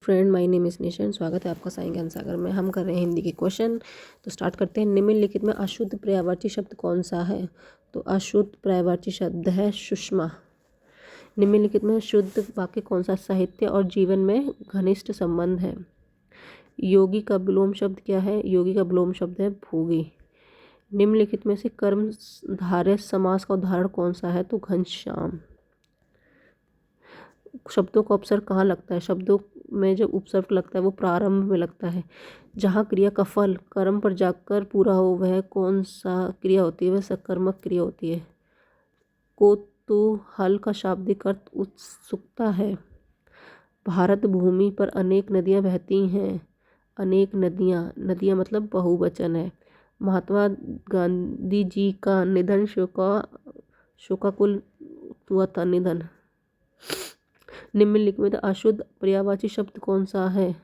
Friend, my name is Neesham. स्वागत है आपका साई ज्ञान सागर में। हम कर रहे हैं हिंदी के क्वेश्चन। तो स्टार्ट करते हैं। निम्नलिखित में अशुद्ध पर्यायवाची शब्द कौन सा है? तो अशुद्ध पर्यायवाची शब्द है सुषमा। निम्नलिखित में शुद्ध वाक्य कौन सा? साहित्य और जीवन में घनिष्ठ संबंध है। योगी का विलोम शब्द क्या है? योगी का विलोम शब्द है भोगी। निम्नलिखित में से कर्मधारय समास का उदाहरण कौन सा है? तो घनश्याम। शब्दों का उपसर्ग कहाँ लगता है? शब्दों में जब उपसर्ग लगता है वो प्रारंभ में लगता है। जहाँ क्रिया का फल कर्म पर जाकर पूरा हो वह कौन सा क्रिया होती है? वह सकर्मक क्रिया होती है। कौतूहल का शाब्दिक अर्थ उत्सुकता है। भारत भूमि पर अनेक नदियाँ बहती हैं। अनेक नदियाँ, नदियाँ मतलब बहुवचन है। महात्मा गांधी जी का निधन शोकाकुल हुआ था। निधन। निम्नलिखित में अशुद्ध पर्यायवाची शब्द कौन सा है?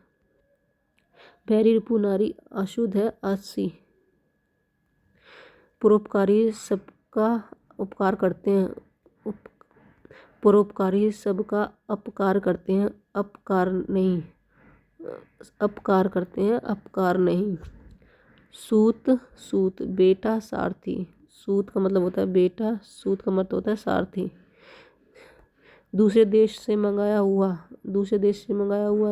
भैरी रिपु नारी अशुद्ध है आसी। परोपकारी सबका उपकार करते हैं। परोपकारी सबका अपकार करते हैं, अपकार नहीं। अपकार करते हैं, अपकार नहीं। सूत बेटा सारथी। सूत का मतलब होता है बेटा, सूत का मतलब होता है सारथी। दूसरे देश से मंगाया हुआ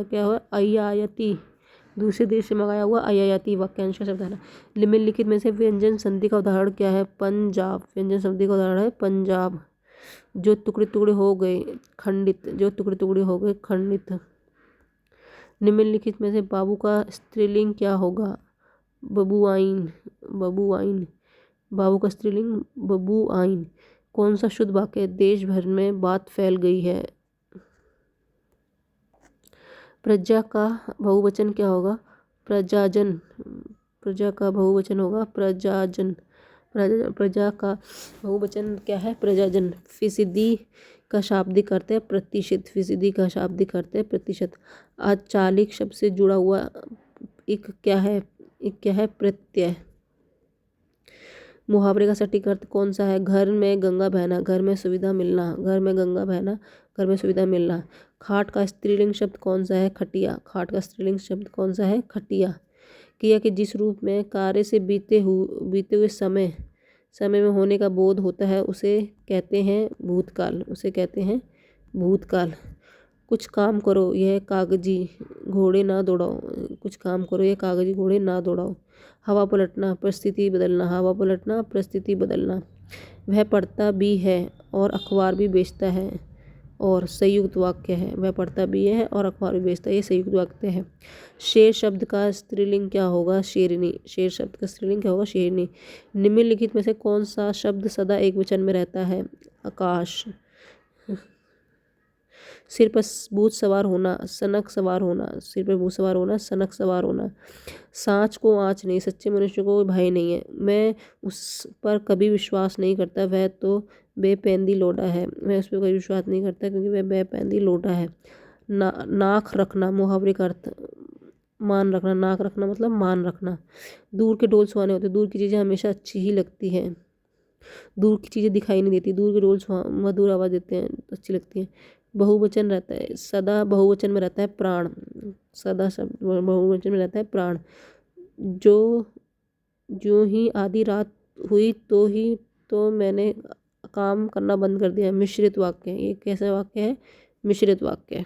क्या हुआ? अयायती। दूसरे देश से मंगाया हुआ अयायती वाक्यांश का शब्द है ना। निम्नलिखित में से व्यंजन संधि का उदाहरण क्या है? पंजाब। व्यंजन संधि का उदाहरण है पंजाब। जो टुकड़े टुकड़े हो गए खंडित। जो टुकड़े टुकड़े हो गए खंडित। निम्नलिखित में से बाबू का स्त्रीलिंग क्या होगा? बबुआइन। बबुआइन। बाबू का स्त्रीलिंग बबुआइन। कौन सा शुद्ध वाक्य? देश भर में बात फैल गई है। प्रजा का बहुवचन क्या होगा? प्रजाजन। प्रजा का बहुवचन होगा प्रजाजन। प्रजा का बहुवचन क्या है? प्रजाजन। फीसदी का शाब्दिक अर्थ है प्रतिशत। फीसदी का शाब्दिक अर्थ है प्रतिशत। अचालिक शब्द से जुड़ा हुआ एक क्या है? प्रत्यय। मुहावरे का सटीक अर्थ कौन सा है? घर में गंगा बहना, घर में सुविधा मिलना। घर में गंगा बहना, घर में सुविधा मिलना। खाट का स्त्रीलिंग शब्द कौन सा है? खटिया। खाट का स्त्रीलिंग शब्द कौन सा है? खटिया। क्रिया के जिस रूप में कार्य से बीते हुए समय में होने का बोध होता है उसे कहते हैं भूतकाल। उसे कहते हैं भूतकाल। कुछ काम करो यह कागजी घोड़े ना दौड़ाओ। कुछ काम करो यह कागजी घोड़े ना दौड़ाओ। हवा पलटना, परिस्थिति बदलना। हवा पलटना, परिस्थिति बदलना। वह पढ़ता भी है और अखबार भी बेचता है। और संयुक्त वाक्य है। वह पढ़ता भी है और अखबार भी बेचता है। ये संयुक्त वाक्य है। शेर शब्द का स्त्रीलिंग क्या होगा? शेरनी। शेर शब्द का स्त्रीलिंग क्या होगा? शेरनी। निम्नलिखित में से कौन सा शब्द सदा एक वचन में रहता है? आकाश। सिर पर भूत सवार होना, सनक सवार होना। सिर पर भूत सवार होना, सनक सवार होना। सांच को आँच नहीं, सच्चे मनुष्य को भय नहीं है। मैं उस पर कभी विश्वास नहीं करता, वह तो बेपैंदी लोटा है। मैं उस पर कभी विश्वास नहीं करता क्योंकि वह बेपैंदी लोटा है। नाक रखना, मुहावरे का अर्थ मान रखना। नाक रखना मतलब मान रखना। दूर के ढोल सुहाने होते। दूर की चीज़ें हमेशा अच्छी ही लगती हैं। दूर की चीज़ें दिखाई नहीं देती। दूर के ढोल मधुर आवाज़ देते हैं, अच्छी लगती हैं। बहुवचन रहता है, सदा बहुवचन में रहता है प्राण। सदा शब्द बहुवचन में रहता है प्राण। जो ही आधी रात हुई तो मैंने काम करना बंद कर दिया। मिश्रित वाक्य। ये कैसा वाक्य है? मिश्रित वाक्य है।